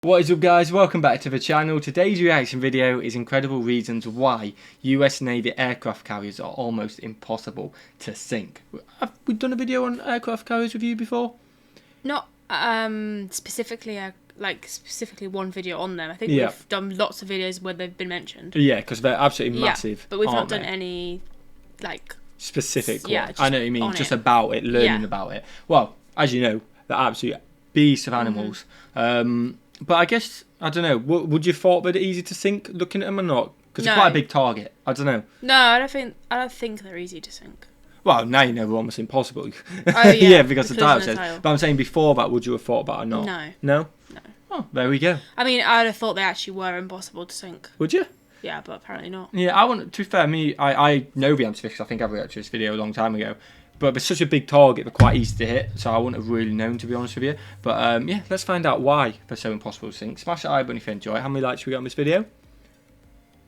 What is up guys, welcome back to the channel. Today's reaction video is incredible reasons why US Navy aircraft carriers are almost impossible to sink. Have we done a video on aircraft carriers with you before? Not specifically one video on them. I think we've done lots of videos where they've been mentioned. Yeah, because they're absolutely massive. But we've not done any specific ones. Yeah, I know what you mean, just about it, learning about it. Well, as you know, they're absolute beasts of animals. But I guess, I don't know, would you thought they're easy to sink looking at them or not? Because it's quite a big target. I don't know. No, I don't think they're easy to sink. Well, now you know they're almost impossible. Oh, yeah, because the title says. But I'm saying before that, would you have thought about it or not? No. No? No. Oh, there we go. I mean, I'd have thought they actually were impossible to sink. Would you? Yeah, but apparently not. Yeah, to be fair, I know the answer because I think I've reacted to this video a long time ago. But they're such a big target, they're quite easy to hit, so I wouldn't have really known, to be honest with you. But yeah, let's find out why they're so impossible to sink. Smash that like button if you enjoy. How many likes we got on this video?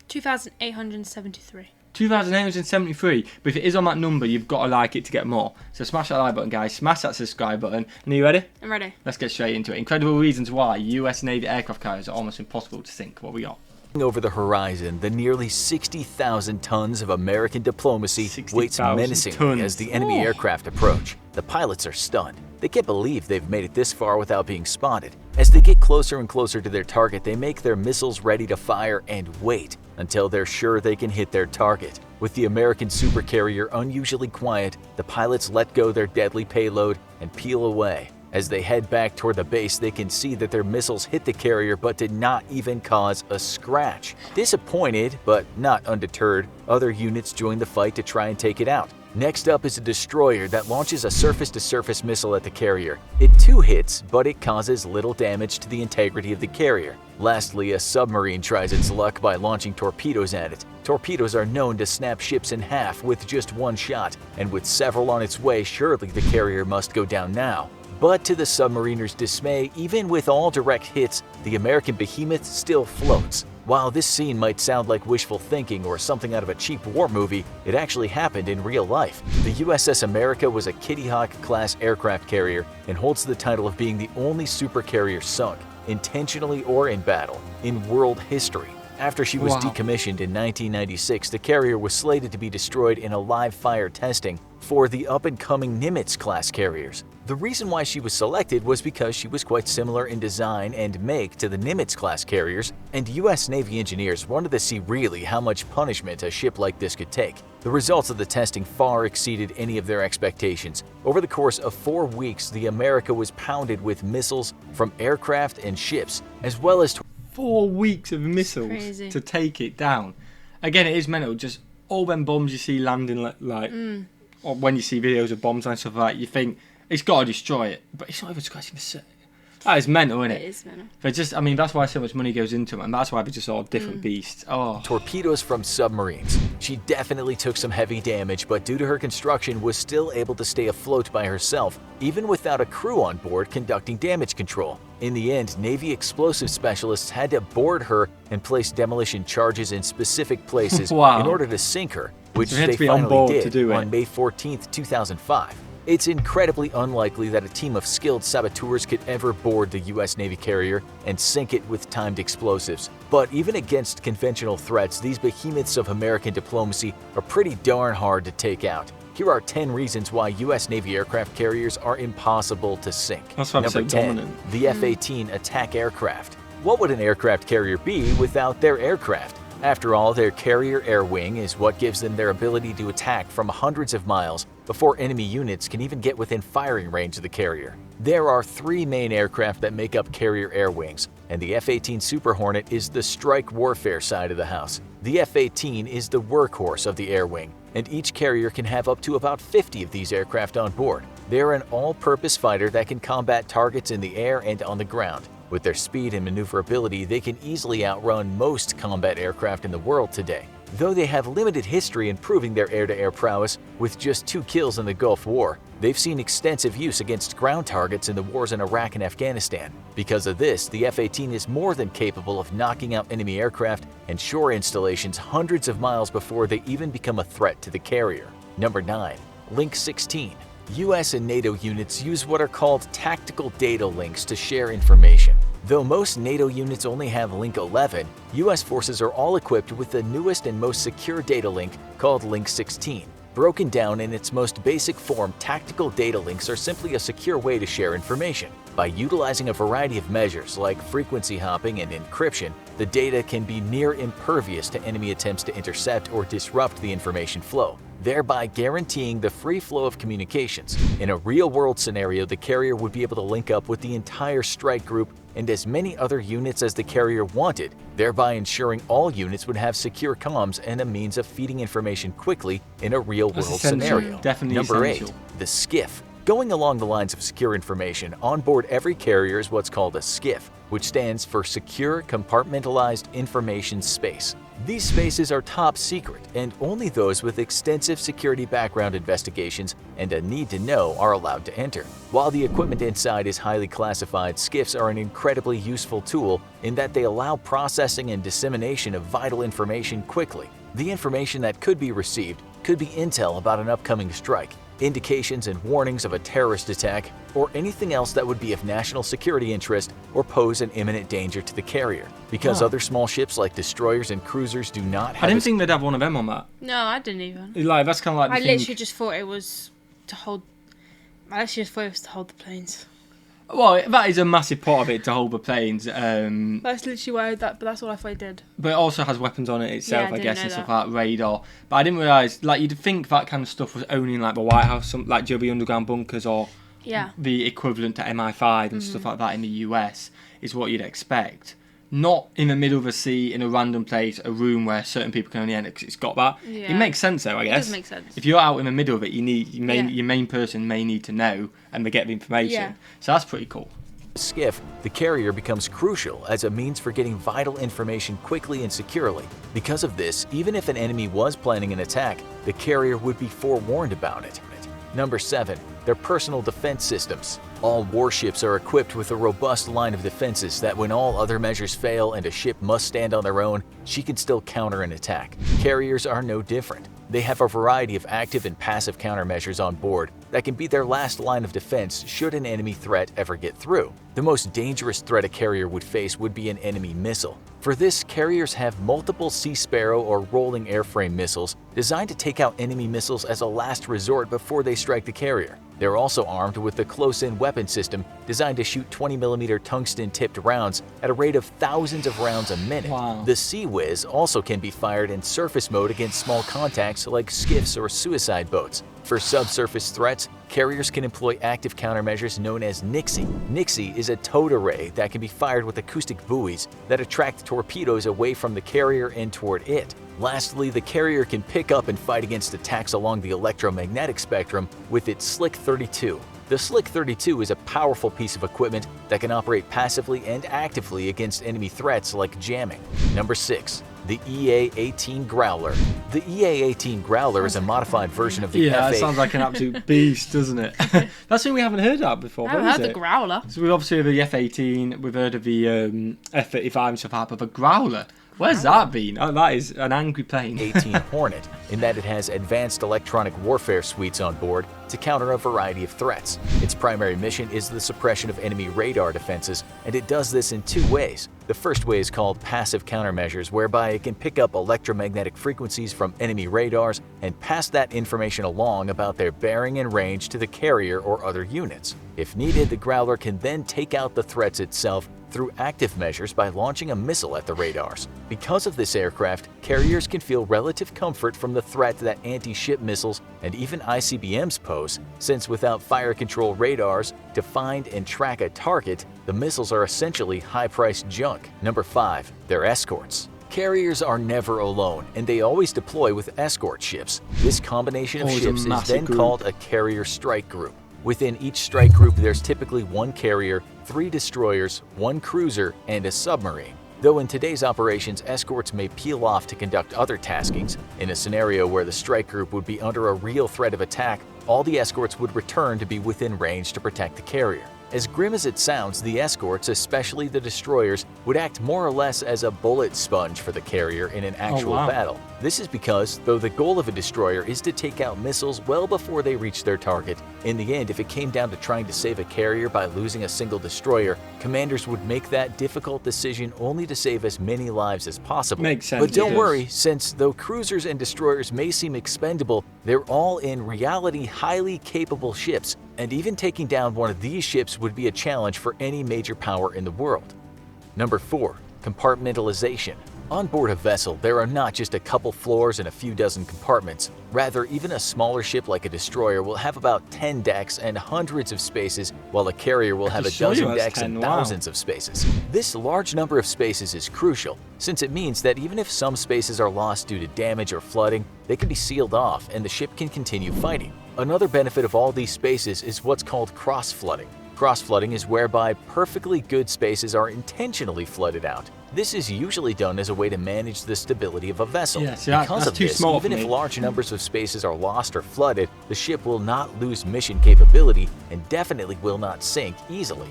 2,873. 2,873. But if it is on that number, you've got to like it to get more. So smash that like button, guys. Smash that subscribe button. And are you ready? I'm ready. Let's get straight into it. Incredible reasons why US Navy aircraft carriers are almost impossible to sink. What we got? Over the horizon, the nearly 60,000 tons of American diplomacy waits menacingly as the enemy aircraft approach. The pilots are stunned. They can't believe they've made it this far without being spotted. As they get closer and closer to their target, they make their missiles ready to fire and wait until they're sure they can hit their target. With the American supercarrier unusually quiet, the pilots let go their deadly payload and peel away. As they head back toward the base, they can see that their missiles hit the carrier but did not even cause a scratch. Disappointed, but not undeterred, other units join the fight to try and take it out. Next up is a destroyer that launches a surface-to-surface missile at the carrier. It too hits, but it causes little damage to the integrity of the carrier. Lastly, a submarine tries its luck by launching torpedoes at it. Torpedoes are known to snap ships in half with just one shot, and with several on its way, surely the carrier must go down now. But to the submariner's dismay, even with all direct hits, the American behemoth still floats. While this scene might sound like wishful thinking or something out of a cheap war movie, it actually happened in real life. The USS America was a Kitty Hawk-class aircraft carrier and holds the title of being the only supercarrier sunk, intentionally or in battle, in world history. After she was decommissioned in 1996, the carrier was slated to be destroyed in a live-fire testing for the up-and-coming Nimitz-class carriers. The reason why she was selected was because she was quite similar in design and make to the Nimitz-class carriers, and US Navy engineers wanted to see really how much punishment a ship like this could take. The results of the testing far exceeded any of their expectations. Over the course of 4 weeks, the America was pounded with missiles from aircraft and ships, as well as 4 weeks of missiles to take it down. Again, it is mental. Just all them bombs you see landing, or when you see videos of bombs and stuff like that, you think it's got to destroy it, but it's not even scratching the surface. That is mental, isn't it? It is mental. They're just, I mean, that's why so much money goes into them, and that's why they're just all different beasts. Torpedoes from submarines. She definitely took some heavy damage, but due to her construction, was still able to stay afloat by herself, even without a crew on board conducting damage control. In the end, Navy explosive specialists had to board her and place demolition charges in specific places in order to sink her, which they finally did on May 14, 2005. It's incredibly unlikely that a team of skilled saboteurs could ever board the US Navy carrier and sink it with timed explosives. But even against conventional threats, these behemoths of American diplomacy are pretty darn hard to take out. Here are 10 reasons why US Navy aircraft carriers are impossible to sink. That's why I'm so dominant. The F-18 attack aircraft. What would an aircraft carrier be without their aircraft? After all, their carrier air wing is what gives them their ability to attack from hundreds of miles before enemy units can even get within firing range of the carrier. There are 3 main aircraft that make up carrier air wings, and the F-18 Super Hornet is the strike warfare side of the house. The F-18 is the workhorse of the air wing, and each carrier can have up to about 50 of these aircraft on board. They're an all-purpose fighter that can combat targets in the air and on the ground. With their speed and maneuverability, they can easily outrun most combat aircraft in the world today. Though they have limited history in proving their air-to-air prowess, with just 2 kills in the Gulf War, they've seen extensive use against ground targets in the wars in Iraq and Afghanistan. Because of this, the F-18 is more than capable of knocking out enemy aircraft and shore installations hundreds of miles before they even become a threat to the carrier. Number 9. Link 16. US and NATO units use what are called tactical data links to share information. Though most NATO units only have Link 11, US forces are all equipped with the newest and most secure data link called Link 16. Broken down in its most basic form, tactical data links are simply a secure way to share information. By utilizing a variety of measures like frequency hopping and encryption, the data can be near impervious to enemy attempts to intercept or disrupt the information flow, thereby guaranteeing the free flow of communications. In a real-world scenario, the carrier would be able to link up with the entire strike group and as many other units as the carrier wanted, thereby ensuring all units would have secure comms and a means of feeding information quickly in a real-world scenario. Definitely Number essential. 8. The skiff. Going along the lines of secure information, on board every carrier is what's called a skiff, which stands for Secure Compartmentalized Information Space. These spaces are top secret, and only those with extensive security background investigations and a need to know are allowed to enter. While the equipment inside is highly classified, skiffs are an incredibly useful tool in that they allow processing and dissemination of vital information quickly. The information that could be received could be intel about an upcoming strike, indications and warnings of a terrorist attack, or anything else that would be of national security interest or pose an imminent danger to the carrier. Because other small ships like destroyers and cruisers do not have... I didn't think they'd have one of them on that. No, I didn't even. Like, that's kind of like I literally just thought it was to hold... I actually just thought it was to hold the planes. Well, that is a massive part of it, to hold the planes. That's literally why but that's all I thought it did. But it also has weapons on it itself, Yeah, I I guess, didn't and know stuff that. like radar. But I didn't realise, like, you'd think that kind of stuff was only in, like, the White House, like, the underground bunkers or the equivalent to MI5 and stuff like that in the US is what you'd expect. Not in the middle of a sea, in a random place, a room where certain people can only enter because it's got that. Yeah. It makes sense, though, I guess. It does make sense. If you're out in the middle of it, your main person may need to know and they get the information. Yeah. So that's pretty cool. skiff, the carrier becomes crucial as a means for getting vital information quickly and securely. Because of this, even if an enemy was planning an attack, the carrier would be forewarned about it. Number 7. Their personal defense systems. All warships are equipped with a robust line of defenses that when all other measures fail and a ship must stand on their own, she can still counter an attack. Carriers are no different. They have a variety of active and passive countermeasures on board that can be their last line of defense should an enemy threat ever get through. The most dangerous threat a carrier would face would be an enemy missile. For this, carriers have multiple Sea Sparrow or rolling airframe missiles designed to take out enemy missiles as a last resort before they strike the carrier. They're also armed with the close-in weapon system designed to shoot 20mm tungsten-tipped rounds at a rate of thousands of rounds a minute. Wow. The Sea Whiz also can be fired in surface mode against small contacts like skiffs or suicide boats. For subsurface threats, carriers can employ active countermeasures known as NIXI. NIXI is a towed array that can be fired with acoustic buoys that attract torpedoes away from the carrier and toward it. Lastly, the carrier can pick up and fight against attacks along the electromagnetic spectrum with its Slick 32. The Slick 32 is a powerful piece of equipment that can operate passively and actively against enemy threats like jamming. Number 6. The EA-18 Growler. The EA-18 Growler is a modified version of the Yeah, F8. that sounds like an absolute beast, doesn't it? That's something we haven't heard of before. I haven't heard the Growler. So we've obviously heard of the F-18, we've heard of the F-35 and stuff like that, but the Growler, where's that been? Oh, that is an angry plane. 18 Hornet, in that it has advanced electronic warfare suites on board to counter a variety of threats. Its primary mission is the suppression of enemy radar defenses, and it does this in two ways. The first way is called passive countermeasures, whereby it can pick up electromagnetic frequencies from enemy radars and pass that information along about their bearing and range to the carrier or other units. If needed, the Growler can then take out the threats itself through active measures by launching a missile at the radars. Because of this aircraft, carriers can feel relative comfort from the threat that anti-ship missiles and even ICBMs pose, since without fire control radars to find and track a target, the missiles are essentially high-priced junk. Number 5. Their escorts. Carriers are never alone, and they always deploy with escort ships. This combination of Always a ships is massive then group. called a carrier strike group. Within each strike group, there's typically one carrier, 3 destroyers, 1 cruiser, and a submarine. Though in today's operations, escorts may peel off to conduct other taskings, in a scenario where the strike group would be under a real threat of attack, all the escorts would return to be within range to protect the carrier. As grim as it sounds, the escorts, especially the destroyers, would act more or less as a bullet sponge for the carrier in an actual battle. This is because, though the goal of a destroyer is to take out missiles well before they reach their target, in the end, if it came down to trying to save a carrier by losing a single destroyer, commanders would make that difficult decision only to save as many lives as possible. Makes sense. But don't worry, since though cruisers and destroyers may seem expendable, they're all in reality highly capable ships, and even taking down one of these ships would be a challenge for any major power in the world. Number 4. Compartmentalization. On board a vessel, there are not just a couple floors and a few dozen compartments. Rather, even a smaller ship like a destroyer will have about 10 decks and hundreds of spaces, while a carrier will have a dozen decks and thousands of spaces. This large number of spaces is crucial, since it means that even if some spaces are lost due to damage or flooding, they can be sealed off and the ship can continue fighting. Another benefit of all these spaces is what's called cross-flooding. Cross-flooding is whereby perfectly good spaces are intentionally flooded out. This is usually done as a way to manage the stability of a vessel. Because of this, even if large numbers of spaces are lost or flooded, the ship will not lose mission capability and definitely will not sink easily.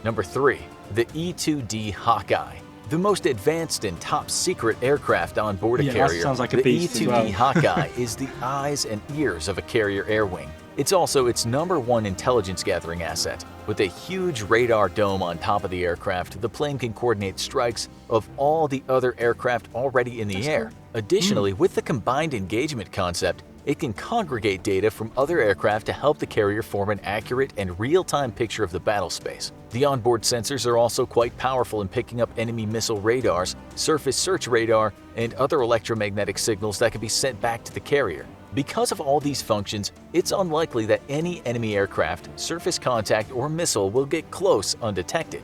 Number 3. The E-2D Hawkeye. The most advanced and top-secret aircraft on board a carrier, sounds like a the beast E-2D Hawkeye is the eyes and ears of a carrier air wing. It's also its #1 intelligence-gathering asset. With a huge radar dome on top of the aircraft, the plane can coordinate strikes of all the other aircraft already in the air. Additionally, with the combined engagement concept, it can congregate data from other aircraft to help the carrier form an accurate and real-time picture of the battle space. The onboard sensors are also quite powerful in picking up enemy missile radars, surface search radar, and other electromagnetic signals that can be sent back to the carrier. Because of all these functions, it's unlikely that any enemy aircraft, surface contact, or missile will get close undetected.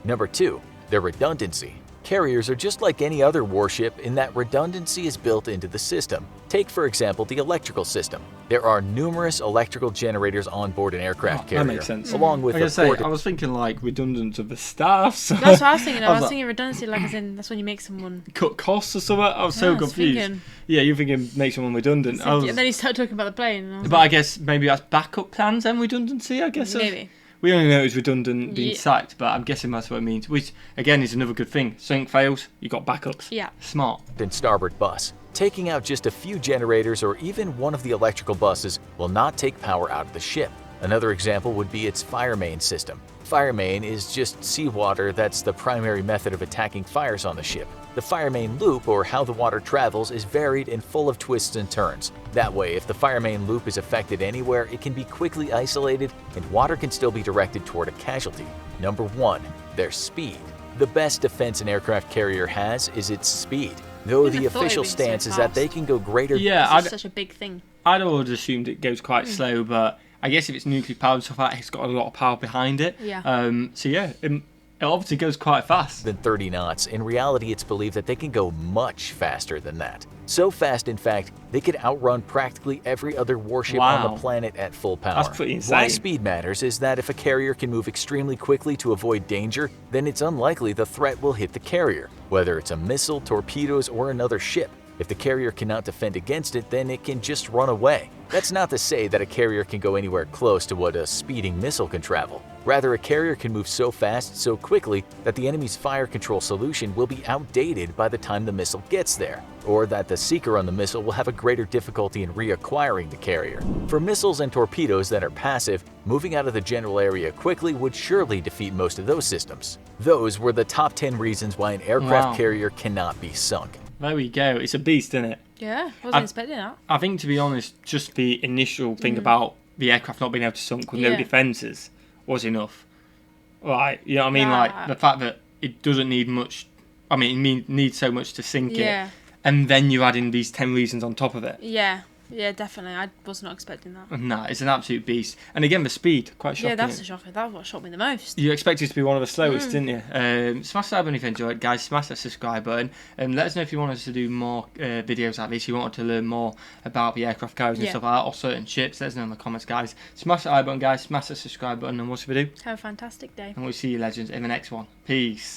Number 2. Their redundancy. Carriers are just like any other warship in that redundancy is built into the system. Take, for example, the electrical system. There are numerous electrical generators on board an aircraft carrier. That makes sense. Along with I was thinking like redundant of the staff. So that's what I was thinking. I was thinking redundancy, like as in that's when you make someone cut costs or something. I was so confused. Yeah, you're thinking make someone redundant. And then you start talking about the plane. But I guess maybe that's backup plans and redundancy. I guess maybe. We only know it's redundant being sacked, but I'm guessing that's what it means. Which again is another good thing. Sync fails, you got backups. Yeah. Smart. And starboard bus. Taking out just a few generators or even one of the electrical buses will not take power out of the ship. Another example would be its fire main system. Fire main is just seawater that's the primary method of attacking fires on the ship. The fire main loop, or how the water travels, is varied and full of twists and turns. That way, if the fire main loop is affected anywhere, it can be quickly isolated and water can still be directed toward a casualty. Number 1. Their speed. The best defense an aircraft carrier has is its speed. Though the official stance is that they can go greater. Yeah, it's such a big thing. I'd always assumed it goes quite slow, but I guess if it's nuclear powered and stuff like that, it's got a lot of power behind it. Yeah. So yeah, it obviously goes quite fast. Than 30 knots. In reality, it's believed that they can go much faster than that. So fast, in fact, they could outrun practically every other warship on the planet at full power. That's pretty insane. Why speed matters is that if a carrier can move extremely quickly to avoid danger, then it's unlikely the threat will hit the carrier, whether it's a missile, torpedoes, or another ship. If the carrier cannot defend against it, then it can just run away. That's not to say that a carrier can go anywhere close to what a speeding missile can travel. Rather, a carrier can move so fast, so quickly, that the enemy's fire control solution will be outdated by the time the missile gets there, or that the seeker on the missile will have a greater difficulty in reacquiring the carrier. For missiles and torpedoes that are passive, moving out of the general area quickly would surely defeat most of those systems. Those were the top 10 reasons why an aircraft carrier cannot be sunk. There we go. It's a beast, isn't it? Yeah, I wasn't expecting that. I think, to be honest, just the initial thing about the aircraft not being able to sunk with no defences was enough. Right, you know what I mean? Like, the fact that it doesn't need much, I mean, it needs so much to sink it. And then you add in these 10 reasons on top of it. Yeah, definitely. I was not expecting that. Nah, it's an absolute beast. And again, the speed, quite shocking. Yeah, that's a shocker. That's what shocked me the most. You expected it to be one of the slowest, didn't you? Smash that button if you enjoyed, guys. Smash that subscribe button. And let us know if you want us to do more videos like this. You wanted to learn more about the aircraft carriers and stuff like that, or certain ships. Let us know in the comments, guys. Smash that like button, guys. Smash that subscribe button. And what should we do? Have a fantastic day. And we'll see you, legends, in the next one. Peace.